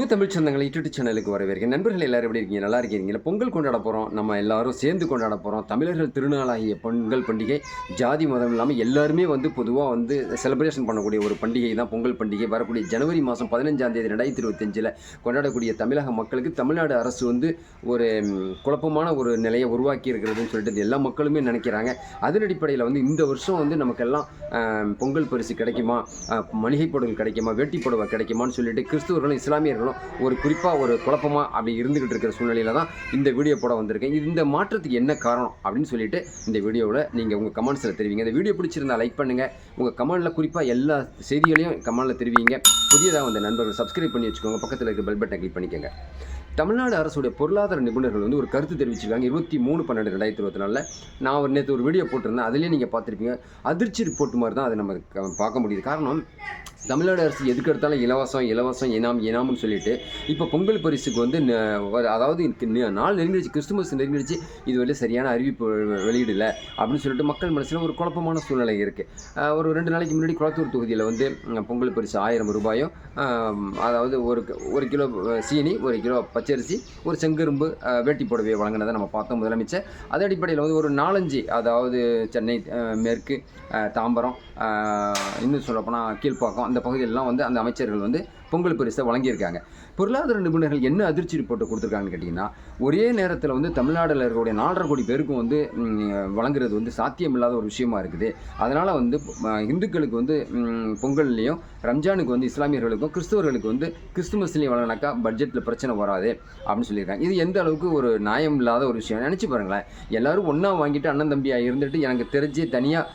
அன்பு தமிழ் சொந்தங்களை யூடியூப் சேனலுக்கு வரவேற்கிறேன். நண்பர்கள் எல்லாரும் எப்படி இருக்கீங்க? நல்லா இருக்கீங்களா? பொங்கல் கொண்டாட போகிறோம். நம்ம எல்லாரும் சேர்ந்து கொண்டாட போகிறோம். தமிழர்கள் திருநாளாகிய பொங்கல் பண்டிகை ஜாதி மதம் இல்லாமல் எல்லாருமே பொதுவாக செலிப்ரேஷன் பண்ணக்கூடிய ஒரு பண்டிகை தான் பொங்கல் பண்டிகை. வரக்கூடிய ஜனவரி மாதம் 15ஆம் தேதி 2025 கொண்டாடக்கூடிய தமிழக மக்களுக்கு தமிழ்நாடு அரசு ஒரு குழப்பமான ஒரு நிலையை உருவாக்கி இருக்கிறதுன்னு சொல்லிட்டு எல்லா மக்களுமே நினைக்கிறாங்க. அதன் அடிப்படையில் இந்த வருஷம் நமக்கெல்லாம் பொங்கல் பரிசு கிடைக்குமா, மளிகை பொருள் கிடைக்குமா, வேட்டி புடவை கிடைக்குமான்னு சொல்லிட்டு கிறிஸ்துவர்களும் இஸ்லாமியர்களும் ஒரு குறிப்பாக ஒரு குழப்பமாக அப்படி இருந்துகிட்டு இருக்கிற சூழ்நிலையில் தான் இந்த வீடியோ போட வந்திருக்கேன். இந்த மாற்றத்துக்கு என்ன காரணம் அப்படின்னு சொல்லிட்டு இந்த வீடியோவில் நீங்கள் உங்கள் கமெண்ட்ஸில் தெரிவிங்க. இந்த வீடியோ பிடிச்சிருந்தா லைக் பண்ணுங்கள். உங்கள் கமெண்டில் குறிப்பாக எல்லா செய்திகளையும் கமெண்டில் தெரிவிங்க. புதியதாக நண்பர்கள் சப்ஸ்கிரைப் பண்ணி வச்சுக்கோங்க. பக்கத்தில் இருக்க பெல் பட்டனை கிளிக் பண்ணிக்கோங்க. தமிழ்நாடு அரசுடைய பொருளாதார நிபுணர்கள் ஒரு கருத்து தெரிவிச்சிருக்காங்க. 23/12/2024 நான் நேற்று ஒரு வீடியோ போட்டிருந்தேன். அதிலே நீங்கள் பார்த்துருப்பீங்க. அதிர்ச்சி ரிப்போர்ட் மாதிரி தான் அதை நம்ம பார்க்க முடியுது. காரணம், தமிழ்நாடு அரசு எதுக்கு எடுத்தாலும் இலவசம் இனாம்னு சொல்லிட்டு இப்போ பொங்கல் பரிசுக்கு அதாவது நாள் நெருங்கிடுச்சு, கிறிஸ்துமஸ் நெருங்கிடுச்சு, இதுவரை சரியான அறிவிப்பு வெளியிடலை அப்படின்னு சொல்லிட்டு மக்கள் மனசில் ஒரு குழப்பமான சூழ்நிலை இருக்குது. ஒரு 2 நாளைக்கு முன்னாடி குளத்தூர் தொகுதியில் பொங்கல் பரிசு 1000 ரூபாயும், அதாவது ஒரு கிலோ சீனி, 1 கிலோ பச்சரிசி, ஒரு செங்கரும்பு, வேட்டி புடவையை வழங்கினதை நம்ம பார்த்தோம் முதலமைச்சர். அதே அடிப்படையில் ஒரு 4-5, அதாவது சென்னை மேற்கு, தாம்பரம், இன்னும் சொல்லப்போனால் கீழ்ப்பாக்கம், அந்த பகுதியிலலாம் அந்த அமைச்சர்கள் பொங்கல் பரிசை வழங்கியிருக்காங்க. பொருளாதார நிபுணர்கள் என்ன அதிர்ச்சி ரிப்போர்ட்டை கொடுத்துருக்காங்கன்னு கேட்டிங்கன்னா, ஒரே நேரத்தில் தமிழ்நாட்டில் இருக்கக்கூடிய 4.5 கோடி பேருக்கும் வழங்குறது சாத்தியமில்லாத ஒரு விஷயமா இருக்குது. அதனால் இந்துக்களுக்கு பொங்கல்லையும், ரம்ஜானுக்கு இஸ்லாமியர்களுக்கும், கிறிஸ்துவர்களுக்கு கிறிஸ்துமஸ்லையும் வழங்கினாக்கா பட்ஜெட்டில் பிரச்சனை வராது அப்படின்னு சொல்லியிருக்காங்க. இது எந்த அளவுக்கு ஒரு நியாயம் இல்லாத ஒரு விஷயம் நினச்சி பாருங்களேன். எல்லோரும் ஒன்றா வாங்கிட்டு அண்ணன் தம்பியாக இருந்துட்டு எனக்கு தெரிஞ்சு தனியாக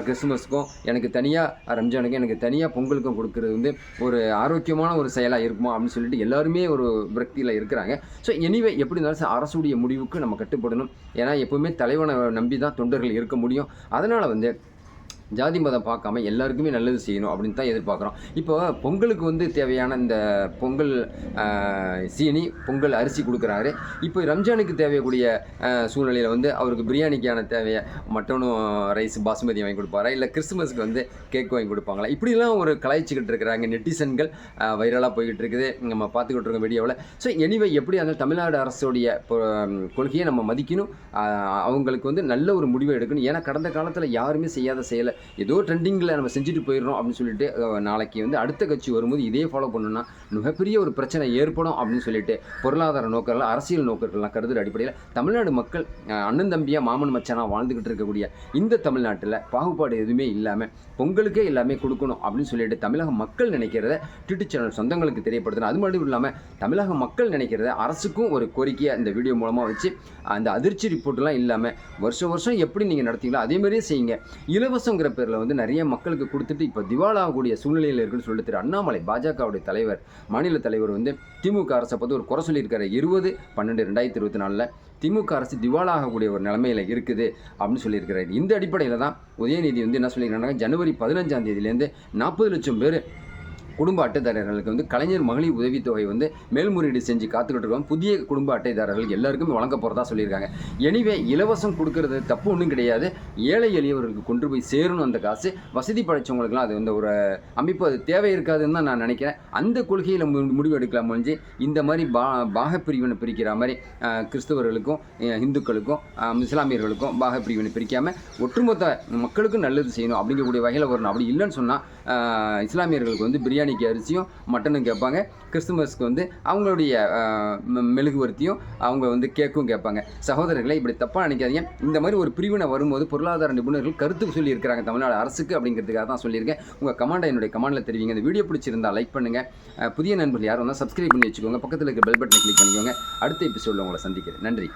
கிறிஸ்துமஸுக்கும், எனக்கு தனியாக ரம்ஜானுக்கும், எனக்கு தனியாக பொங்கலுக்கும் கொடுக்குறது ஒரு ஆரோக்கியமான ஒரு செயலாக இருக்குமா அப்படின்னு சொல்லிட்டு எல்லாருமே ஒரு விரக்தியில் இருக்கிறாங்க. ஸோ எனிவே எப்படி இருந்தாலும் அரசுடைய முடிவுக்கு நம்ம கட்டுப்படணும். ஏன்னா எப்போவுமே தலைவனை நம்பி தான் தொண்டர்கள் இருக்க முடியும். அதனால் ஜாதி மதம் பார்க்காம எல்லாருக்குமே நல்லது செய்யணும் அப்படின்னு தான் எதிர்பார்க்குறோம். இப்போ பொங்கலுக்கு தேவையான இந்த பொங்கல் சீனி, பொங்கல் அரிசி கொடுக்குறாரு. இப்போ ரம்ஜானுக்கு தேவைக்கூடிய சூழ்நிலையில் அவருக்கு பிரியாணிக்கான தேவையை மட்டனும் ரைஸ் பாசுமதி வாங்கி கொடுப்பாரா, இல்லை கிறிஸ்துமஸுக்கு கேக் வாங்கி கொடுப்பாங்களா, இப்படிலாம் ஒரு கலாய்ச்சிக்கிட்டு இருக்கிறாங்க நெட்டிசன்கள். வைரலாக போய்கிட்டு இருக்குது, நம்ம பார்த்துக்கிட்டு இருக்கோம் வீடியோவில். ஸோ எனிவே எப்படி அந்த தமிழ்நாடு அரசுடைய கொள்கையை நம்ம மதிக்கணும். அவங்களுக்கு நல்ல ஒரு முடிவை எடுக்கணும். ஏன்னா கடந்த காலத்தில் யாருமே செய்யாத செயலை ஏதோ ட்ரெண்டிங்கில் நம்ம செஞ்சுட்டு போயிடுறோம் அப்படின்னு சொல்லிட்டு நாளைக்கு அடுத்த கட்சி வரும்போது இதே ஃபாலோ பண்ணணும்னா மிகப்பெரிய ஒரு பிரச்சனை ஏற்படும் அப்படின்னு சொல்லிட்டு பொருளாதார நோக்கர்கள், அரசியல் நோக்கர்கள்லாம் கருதுகிற அடிப்படையில் தமிழ்நாடு மக்கள் அண்ணன் தம்பியாக மாமன் மச்சானாக வாழ்ந்துக்கிட்டு இருக்கக்கூடிய இந்த தமிழ்நாட்டில் பாகுபாடு எதுவுமே இல்லாமல் பொங்கலுக்கே எல்லாமே கொடுக்கணும் அப்படின்னு சொல்லிட்டு தமிழக மக்கள் நினைக்கிறத யூடியூப் சேனல் சொந்தங்களுக்கு தெரியப்படுத்தணும். அது மட்டும் இல்லாமல் தமிழக மக்கள் நினைக்கிறத அரசுக்கும் ஒரு கோரிக்கையை இந்த வீடியோ மூலமாக வச்சு அந்த அதிர்ச்சி ரிப்போர்ட்லாம் இல்லாமல் வருஷம் எப்படி நீங்கள் நடத்தீங்களோ அதே மாதிரியே செய்யுங்க. இலவசங்கிற பேரில் நிறைய மக்களுக்கு கொடுத்துட்டு இப்போ திவாலாகக்கூடிய சூழ்நிலையில் இருக்குன்னு சொல்லிட்டு திரு அண்ணாமலை, பாஜகவுடைய தலைவர், மாநில தலைவர் திமுக அரசை பார்த்து ஒரு குறை சொல்லியிருக்காரு. 20/12/2024 திமுக அரசு திவாலாகக்கூடிய ஒரு நிலைமையில் இருக்குது அப்படின்னு சொல்லியிருக்கிறாரு. இந்த அடிப்படையில் தான் உதயநிதி என்ன சொல்லியிருக்காங்க, ஜனவரி 15ஆம் தேதியிலேருந்து 40 லட்சம் பேர் குடும்ப அட்டைதாரர்களுக்கு கலைஞர் மகளிர் உதவித்தொகை மேல்முறையீடு செஞ்சு காத்துக்கிட்டு இருக்கோம். புதிய குடும்ப அட்டைதாரர்கள் எல்லாருக்கும் வழங்க போகிறதா சொல்லியிருக்காங்க. எனிவே இலவசம் கொடுக்கறது தப்பு ஒன்றும் கிடையாது. ஏழை எளியவர்களுக்கு கொண்டு போய் சேரணும் அந்த காசு. வசதி படைச்சவங்களுக்குலாம் அது ஒரு அமைப்பு அது தேவை இருக்காதுன்னு தான் நான் நினைக்கிறேன். அந்த கொள்கையில் முடிவு எடுக்கலாம் முடிஞ்சு இந்த மாதிரி பாகப்பிரிவினை பிரிக்கிற மாதிரி கிறிஸ்தவர்களுக்கும், இந்துக்களுக்கும், இஸ்லாமியர்களுக்கும் பாகப்பிரிவினை பிரிக்காமல் ஒட்டுமொத்த மக்களுக்கும் நல்லது செய்யணும் அப்படிங்கக்கூடிய வகையில் வரணும். அப்படி இல்லைன்னு சொன்னால் இஸ்லாமியர்களுக்கு பிரியாணிக்கு அரிசியும் மட்டனும் கேட்பாங்க, கிறிஸ்துமஸ்க்கு அவங்களுடைய மெழுகுவர்த்தியும் அவங்க கேக்கும் கேட்பாங்க. சகோதரர்களை இப்படி தப்பாக நினைக்காதீங்க. இந்த மாதிரி ஒரு பிரிவினை வரும்போது பொருளாதார நிபுணர்கள் கருத்து சொல்லியிருக்கிறாங்க தமிழ்நாடு அரசுக்கு அப்படிங்கிறதுக்காக தான் சொல்லியிருக்கேன். உங்கள் கமெண்டை என்னுடைய கமெண்டில் தெரிவிங்க. இந்த வீடியோ பிடிச்சிருந்தால் லைக் பண்ணுங்கள். புதிய நண்பர்கள் யாரும் சப்ஸ்கிரைப் பண்ணி வச்சுக்கோங்க. பக்கத்தில் இருக்க பெல் பட்டனை கிளிக் பண்ணிக்கோங்க. அடுத்த எபிசோடில் உங்களை சந்திக்கிறேன். நன்றி.